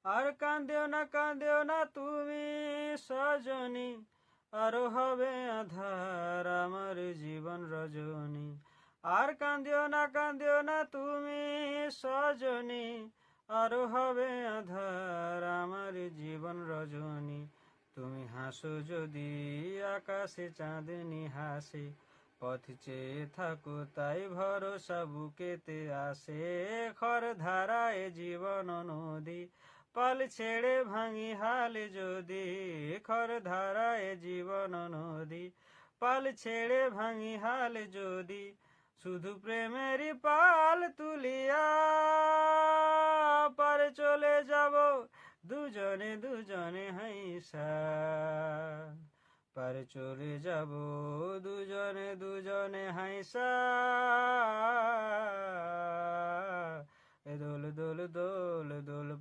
আর কাঁদিও না তুমি সজনী, আরো হবে আধার আমার জীবন রজনী। আর কাঁদিও না তুমি সজনী, আরো হবে আধার আমার জীবন রজনী। তুমি হাসো যদি আকাশে চাঁদনি হাসে, পথ চেয়ে থাকো তাই ভরসা বুকেতে আসে। খর ধারায় জীবন নদী, পাল ছেড়ে ভাঙি হাল যদি। খর ধারায় জীবন নদী, পাল ছেড়ে ভাঙি হাল যদি। শুধু প্রেমেরই পাল তুলিয়া পারে চলে যাব দুজনে দুজনে হাইসা। পারে চলে যাব দুজনে দুজনে হাইসা। দোল দোল দোল দোল